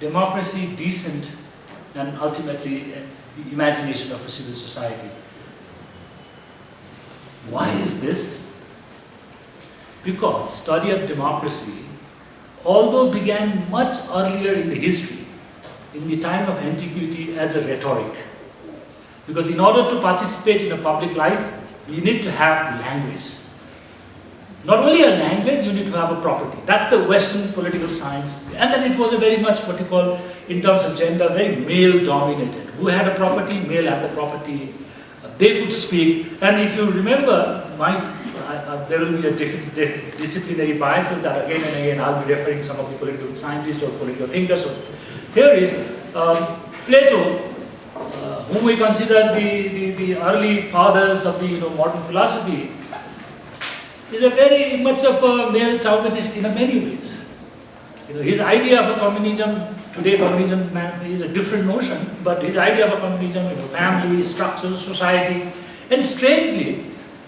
democracy, decent, and ultimately the imagination of a civil society. Why is this? Because study of democracy, although began much earlier in the history, in the time of antiquity, as a rhetoric. Because in order to participate in a public life, you need to have language. Not only a language, you need to have a property. That's the Western political science. And then it was a very much what you call, in terms of gender, very male-dominated. Who had a property? Male had the property. They could speak. And if you remember, there will be a disciplinary biases that again and again I'll be referring some of the political scientists or political thinkers or theories. Plato, whom we consider the early fathers of the modern philosophy, is a very much of a male chauvinist in many ways. His idea of a communism, today communism is a different notion, but his idea of a communism, family, structure, society, and strangely,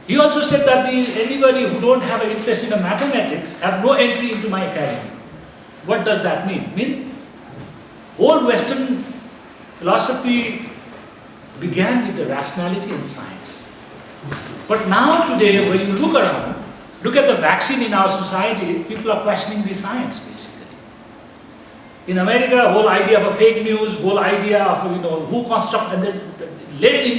he also said that anybody who don't have an interest in mathematics have no entry into my academy. What does that mean? Whole Western philosophy began with the rationality and science. But now today, when you look around, look at the vaccine in our society, people are questioning the science basically. In America, whole idea of a fake news, whole idea of who construct, and late in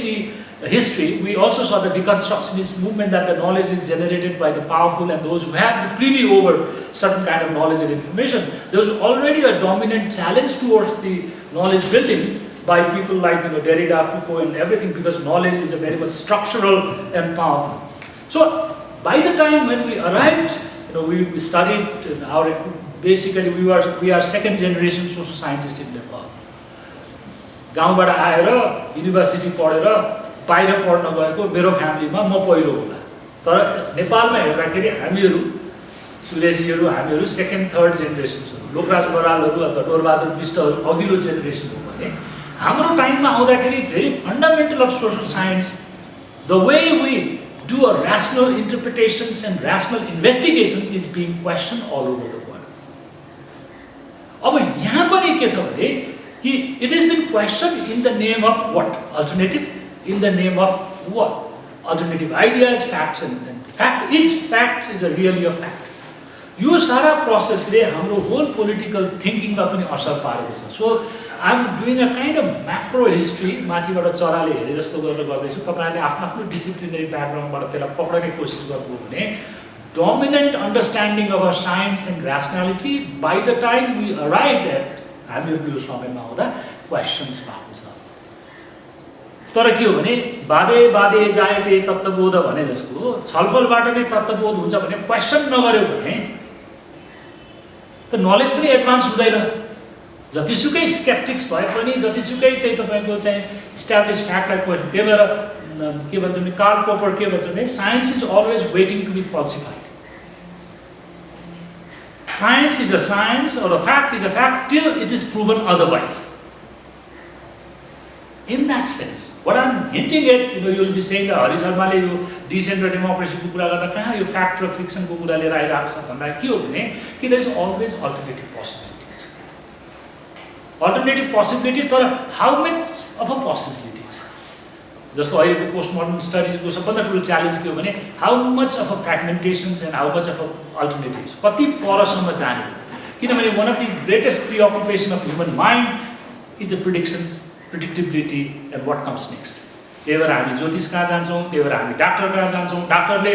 the history, we also saw the deconstructionist movement that the knowledge is generated by the powerful and those who have the privy over certain kind of knowledge and information. There was already a dominant challenge towards the knowledge building by people like Derrida, Foucault, and everything, because knowledge is a very much structural and powerful. So by the time when we arrived, we studied basically we are second generation social scientists in Nepal. गाउँबाट आएर university पढेर बाहिर पढ्न गएको मेरो फ्यामिलीमा म पहिलो होला। तर नेपालमा हेर्दाखेरि हामीहरू सुरेशजीहरू हामीहरू सेकेन्ड थर्ड जेनेरेसन्स हो। लोकराज बरालहरू अथवा डोरबहादुर विष्टहरू अघिल्लो जेनेरेसन हो भने हाम्रो टाइममा आउँदाखेरि very fundamental of social science the way we do a rational interpretations and rational investigation is being questioned all over the world. अब यहाँ पनि के छ भने कि it has been questioned in the name of what? Alternative. In the name of what? Alternative ideas, facts, and fact is a really a fact. यो सारा प्रोसेसले हाम्रो होल पोलिटिकल थिङ्किङमा पनि असर पारेको छ. So I'm doing a kind of macro history, माथिबाट चराले हेरे जस्तो गरेर गर्दैछु. तपाईहरुले आफ्नो डिसिप्लिनरी ब्याकग्राउन्डबाट त्यसलाई पक्र्ने कोसिस गर्नुभयो भने dominant understanding of our science and rationality by the time we arrived at हामीहरुको यो समयमा आउँदा क्वेशन्स भएको छ. तर के हो भने बादे जायते तत्त्वबोध भने जस्तो छलफलबाट नै तत्त्वबोध हुन्छ भने क्वेशन नगर्यो भने त नलेज पनि एडभान्स हुँदैन. जतिसुकै स्केप्टिक्स भए पनि जतिसुकै चाहिँ तपाईको चाहिँ इस्टाब्लिश फ्याक्टलाई क्वेशन त्यही भएर के भन्छ भने कार्ल पोपर के भन्छ भने science is always waiting to be falsified. Science is a science or a fact is a fact till it is proven otherwise. In that sense, what I'm hinting at, you will be saying that Hari Sharmaले यो decent र democracy को कुरा गर्दा कहाँ यो fact र fiction को कुरा लिएर आइरहेको छ भन्दा के हो भने कि there is always alternative possibilities. Alternative possibilities, तर how much of a possibilities? जस्तो अहिलेको पोस्टमोडर्न स्टडिजको सबभन्दा ठुलो च्यालेन्ज के हो भने how much of a fragmentations and how much of a alternatives, कति परसम्म जाने. किनभने one of the greatest preoccupation of human mind is the predictions, predictability and what comes next. त्यही भएर हामी ज्योतिष कहाँ जान्छौँ, त्यही भएर हामी डाक्टर कहाँ जान्छौँ. डाक्टरले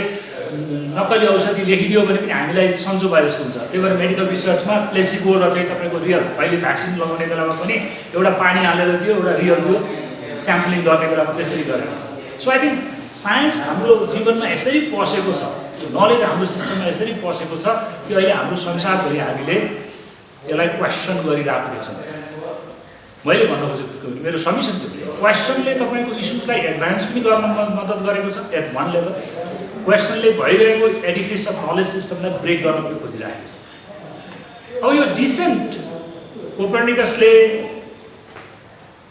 नक्कली औषधि लेखिदियो भने पनि हामीलाई सन्चो भए जस्तो हुन्छ. त्यही भएर मेडिकल रिसर्चमा प्लेसिबो र चाहिँ तपाईँको रियल, अहिले भ्याक्सिन लगाउने बेलामा पनि एउटा पानी हालेर दियो, एउटा रियल दियो, स्याम्पलिङ गर्ने बेलामा त्यसरी गरेको छ. सो आई थिङ्क साइन्स हाम्रो जीवनमा यसरी पसेको छ, नलेज हाम्रो सिस्टममा यसरी पसेको छ कि अहिले हाम्रो संसारभरि हामीले यसलाई क्वेसन गरिरहेको देख्छौँ. मैले भन्न खोजेको मेरो सब्मिसन के हो, क्वेसनले तपाईँको इस्युजलाई एडभान्स पनि गर्न मद्दत गरेको छ एट वान लेभल. क्वेसनले भइरहेको एडिफिस अफ नलेज सिस्टमलाई ब्रेक गर्न पनि खोजिरहेको छ. अब यो डिसेन्ट कोपर्निकसले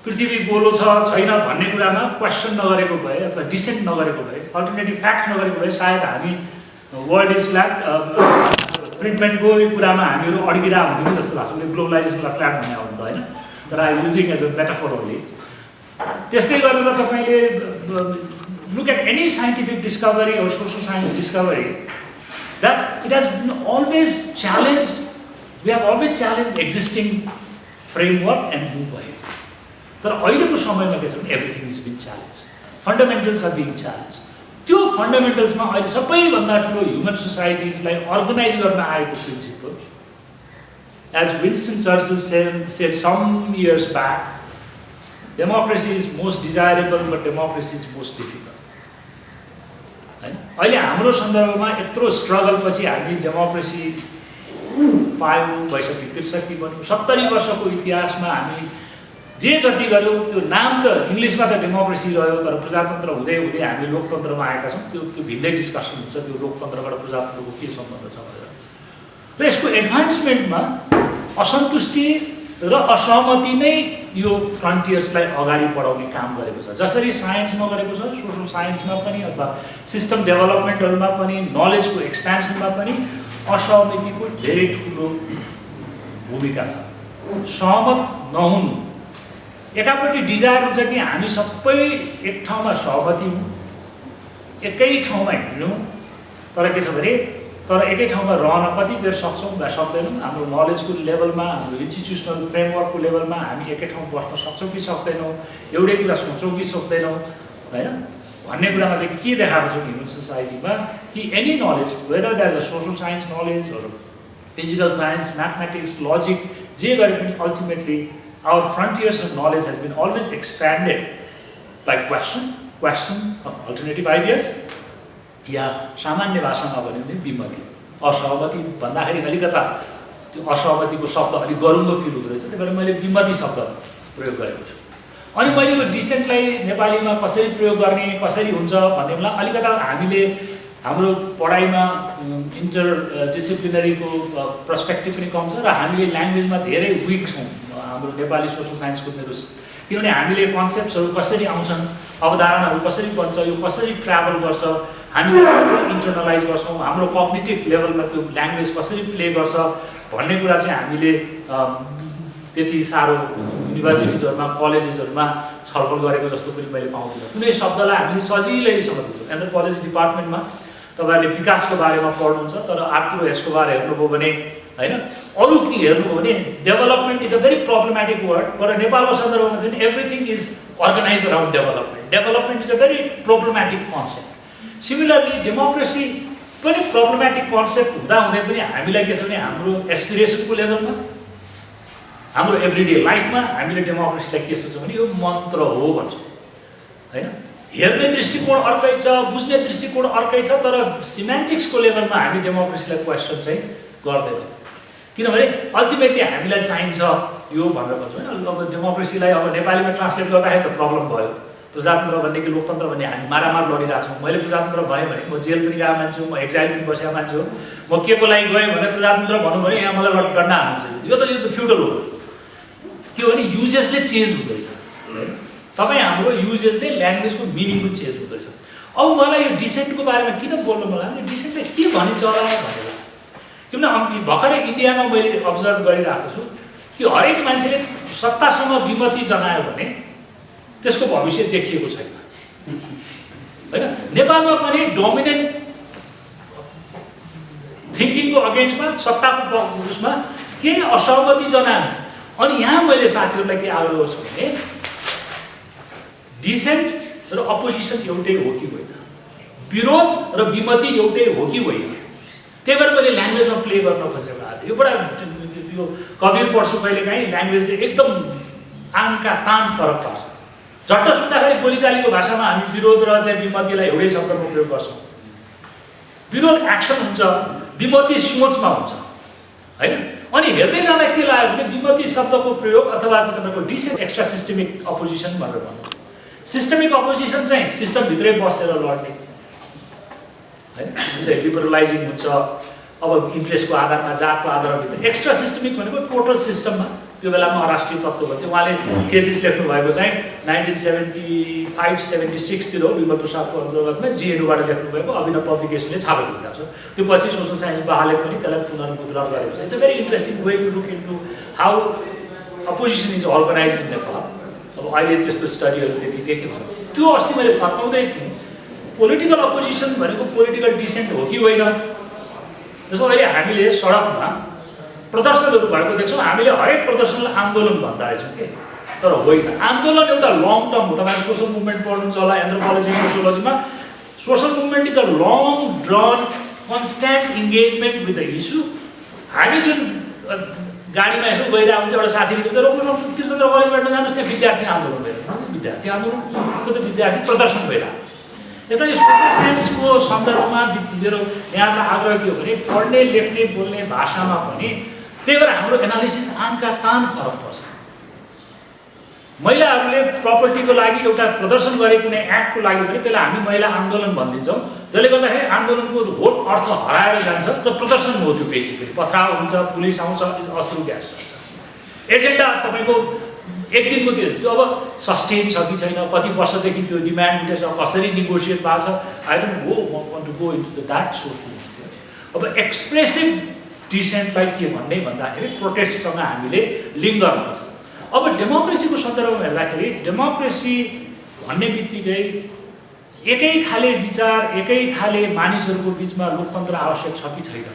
पृथ्वी गोलो छ छैन भन्ने कुरामा क्वेसन नगरेको भए अथवा डिसेन्ट नगरेको भए, अल्टरनेटिभ फ्याक्ट नगरेको भए सायद हामी वर्ल्ड इज फ्ल्याट फ्रिडम्यानको कुरामा हामीहरू अड्किरहेको हुन्थ्यौँ जस्तो लाग्छ। उसले ग्लोबलाइजेसनलाई फ्ल्याट भने हो नि त होइन, तर I using as a metaphor only. त्यस्तै गरेर तपाईँले look at any scientific discovery or social science discovery, that it has been always challenged, we have always challenged existing framework and move ahead. तर अहिलेको समयमा के छ भने everything is being challenged. Fundamentals are being challenged. त्यो फन्डामेन्टल्समा अहिले सबैभन्दा ठुलो ह्युमन सोसाइटिजलाई अर्गनाइज गर्न आएको principal, as Winston Churchill said some years back, democracy is most desirable but democracy is most difficult. हैन, अहिले हाम्रो सन्दर्भमा यत्रो स्ट्रगल पछि हामी डेमोक्रेसी पायौँ, 62-63 बन्यौँ। 70 वर्षको इतिहासमा हामी जे जति गर्यौँ त्यो नाम त इङ्ग्लिसमा त डेमोक्रेसी रह्यो, तर प्रजातन्त्र हुँदै हुँदै हामी लोकतन्त्रमा आएका छौँ। त्यो भिन्दै डिस्कसन हुन्छ, त्यो लोकतन्त्रबाट प्रजातन्त्रको के सम्बन्ध छ भनेर। र यसको एडभान्समेन्टमा असन्तुष्टि र असहमति नै यो फ्रन्टियर्सलाई अगाडि बढाउने काम गरेको छ। जसरी साइन्समा गरेको छ, सोसल साइन्समा पनि अथवा सिस्टम डेभलपमेन्टहरूमा पनि, नलेजको एक्सपेन्सनमा पनि असहमतिको धेरै ठुलो भूमिका छ। सहमत नहुनु, एकापट्टि डिजायर हुन्छ कि हामी सबै एक ठाउँमा सहमति हौँ, एकै ठाउँमा हिँडौँ, तर के छ भने तर एकै ठाउँमा रहन कति बेर सक्छौँ वा सक्दैनौँ। हाम्रो नलेजको लेभलमा, हाम्रो इन्स्टिट्युसनल फ्रेमवर्कको लेभलमा हामी एकै ठाउँ बस्न सक्छौँ कि सक्दैनौँ, एउटै कुरा सोच्छौँ कि सक्दैनौँ होइन भन्ने कुरामा चाहिँ के देखाएको छ ह्युमन सोसाइटीमा कि any knowledge, whether that's a social science knowledge, physical science, mathematics, logic, जे गरे पनि ultimately our frontiers of knowledge has been always expanded by question of alternative ideas, या सामान्य भाषामा भन्यो भने विमति। असहमति भन्दाखेरि अलिकता त्यो असहमतिको शब्द अलिक गरुङ्गो फिल हुँदो रहेछ, त्यही भएर मैले विमति शब्द प्रयोग गरेको छु। अनि मैले यो डिसेन्टलाई नेपालीमा कसरी प्रयोग गर्ने, कसरी हुन्छ भन्ने बेला अलिकता हामीले हाम्रो पढाइमा इन्टर डिसिप्लिनरीको पर्सपेक्टिभ पनि कम छ र हामीले ल्याङ्ग्वेजमा धेरै विक छौँ। हाम्रो नेपाली सोसल साइन्सको मेरो, किनभने हामीले कन्सेप्ट्सहरू कसरी आउँछन्, अवधारणाहरू कसरी बन्छ, यो कसरी ट्राभल गर्छ, हामीले कसरी इन्टरनलाइज गर्छौँ, हाम्रो कग्निटिभ लेभलमा त्यो ल्याङ्ग्वेज कसरी प्ले गर्छ भन्ने कुरा चाहिँ हामीले त्यति साह्रो युनिभर्सिटिजहरूमा, कलेजेसहरूमा छलफल गरेको जस्तो पनि मैले पाउँदिनँ। कुनै शब्दलाई हामीले सजिलै समझ्छौँ। एन्थ्रोपोलोजी डिपार्टमेन्टमा तपाईँहरूले विकासको बारेमा पढ्नुहुन्छ, तर आर्थिक यसको बारे हेर्नुभयो भने होइन, अरू के हेर्नुभयो भने development is a very problematic word, तर नेपालको सन्दर्भमा चाहिँ everything is organise around development. Development is a very problematic concept. Similarly democracy पनि प्रब्लमेटिक कन्सेप्ट हुँदाहुँदै पनि हामीलाई के छ भने हाम्रो एस्पिरेसनको लेभलमा, हाम्रो एभ्रिडे लाइफमा हामीले डेमोक्रेसीलाई के सोच्छौँ भने यो मन्त्र हो भन्छौँ होइन। हेर्ने दृष्टिकोण अर्कै छ, बुझ्ने दृष्टिकोण अर्कै छ, तर सिमेन्टिक्सको लेभलमा हामी डेमोक्रेसीलाई क्वेसन चाहिँ गर्दैनौँ। किनभने अल्टिमेटली हामीलाई चाहिन्छ यो भनेर भन्छौँ होइन। अब डेमोक्रेसीलाई अब नेपालीमा ट्रान्सलेट गर्दाखेरि त प्रब्लम भयो। प्रजातन्त्र भन्ने कि लोकतन्त्र भन्ने हामी मारामार लडिरहेछौँ। मैले प्रजातन्त्र भनेँ भने म जेल पनि गएको मान्छे हो, म एक्जाइल पनि बसेको मान्छे हो। म के को लागि गएँ भने प्रजातन्त्र भनौँ भने यहाँ मलाई डन्डा हाल्नुहुन्छ। यो त फ्युडल हो। के हो भने युजेसले चेन्ज हुँदैछ होइन। तपाईँ हाम्रो युजेसले ल्याङ्ग्वेजको मिनिङ पनि चेन्ज हुँदैछ। अब मलाई यो डिसेन्टको बारेमा किन बोल्नु मन लाग्यो, डिसेन्टले के भनिन्छ भनेर। किनभने भर्खरै इन्डियामा मैले अब्जर्भ गरिरहेको छु कि हरेक मान्छेले सत्तासँग विमति जनायो भने त्यसको भविष्य देखिएको छैन होइन। नेपालमा पनि डोमिनेन्ट थिङ्किङको अगेन्स्टमा सत्ताको उसमा केही असहमति जनायो। अनि यहाँ मैले साथीहरूलाई के आग्रह गर्छु भने डिसेन्ट र अपोजिसन एउटै हो कि होइन, विरोध र विमति एउटै हो कि होइन, त्यही भएर मैले ल्याङ्ग्वेजमा प्ले गर्न खोजेको आज। यो बडा यो कविर पढ्छु कहिलेकाहीँ, ल्याङ्ग्वेजले एकदम आङका तान फरक पार्छ। झट्ट सुन्दाखेरि बोलीचालीको भाषामा हामी विरोध र चाहिँ विमतिलाई एउटै शब्दमा प्रयोग गर्छौँ। विरोध एक्सन हुन्छ, विमति सोचमा हुन्छ होइन। अनि हेर्दै जाँदा के लाग्यो भने विमति शब्दको प्रयोग अथवा चाहिँ तपाईँको डिसेन्ट एक्स्ट्रा सिस्टमिक अपोजिसन भनेर भन्नु। सिस्टमिक अपोजिसन चाहिँ सिस्टमभित्रै बसेर लड्ने होइन, चाहिँ लिबरलाइजिङ हुन्छ अब इन्ट्रेस्टको आधारमा, जातको आधारमा। एक्स्ट्रा सिस्टमिक भनेको टोटल सिस्टममा त्यो बेलामा अराष्ट्रिय तत्त्व भन्थ्यो। उहाँले थेसिस लेख्नु भएको चाहिँ 1975-76 तिर हो, विमल प्रसादको अन्तर्गतमा जिएनयूबाट लेख्नुभएको अभिनव पब्लिकेसनले छापेको किताब छ। त्यो पछि सोसल साइन्स बहाले पनि त्यसलाई पुनर्मुद्रण गरेको छ। It's a very interesting way to look into how opposition is organise in Nepal. अब अहिले त्यस्तो स्टडीहरू त्यति देखेको छ। त्यो अस्ति मैले फर्काउँदै थिएँ, पोलिटिकल अपोजिसन भनेको पोलिटिकल डिसेन्ट हो कि होइन। जस्तो अहिले हामीले सडकमा प्रदर्शनहरू भएको देख्छौँ, हामीले हरेक प्रदर्शनलाई आन्दोलन भन्दा रहेछौँ कि, तर होइन। आन्दोलन एउटा लङ टर्म हो। तपाईँहरू सोसल मुभमेन्ट पढ्नुहुन्छ होला एन्थ्रोपोलोजी सोसियोलोजीमा। Social movement is a long drawn constant engagement with the issue. हामी जुन गाडीमा यसो गइरहेको हुन्छ, एउटा साथीले भन्छ रोक्नु त्रिचन्द्र कलेजबाट नजानुहोस्, त्यहाँ विद्यार्थी आन्दोलन भइरहेको। विद्यार्थी आन्दोलनको त विद्यार्थी प्रदर्शन भइरहेको। एउटा यो सोसल साइन्सको सन्दर्भमा मेरो यहाँलाई आग्रह के हो भने पढ्ने लेख्ने बोल्ने भाषामा पनि त्यही भएर हाम्रो एनालिसिस आनका तान फरक पर्छ। महिलाहरूले प्रपर्टीको लागि एउटा प्रदर्शन गरे कुनै एक्टको लागि भने त्यसलाई हामी महिला आन्दोलन भनिदिन्छौँ, जसले गर्दाखेरि आन्दोलनको होल अर्थ हराएर जान्छ र प्रदर्शन हो त्यो बेसिकली। पथराव हुन्छ, पुलिस आउँछ, अश्रु ग्यास हुन्छ। एजेन्डा तपाईँको एक दिनको त्यो अब सस्टेन छ कि छैन, कति वर्षदेखि त्यो डिमान्ड उठेछ, कसरी निगोसिएट भएको छ, I don't want to go into that source. अब एक्सप्रेसिभ डिसेन्टलाई के भन्ने भन्दाखेरि प्रोटेस्टसँग हामीले लिङ्क गर्नुपर्छ। अब डेमोक्रेसीको सन्दर्भमा हेर्दाखेरि डेमोक्रेसी भन्ने बित्तिकै एकै खाले विचार, एकै खाले मानिसहरूको बिचमा लोकतन्त्र आवश्यक छ कि छैन।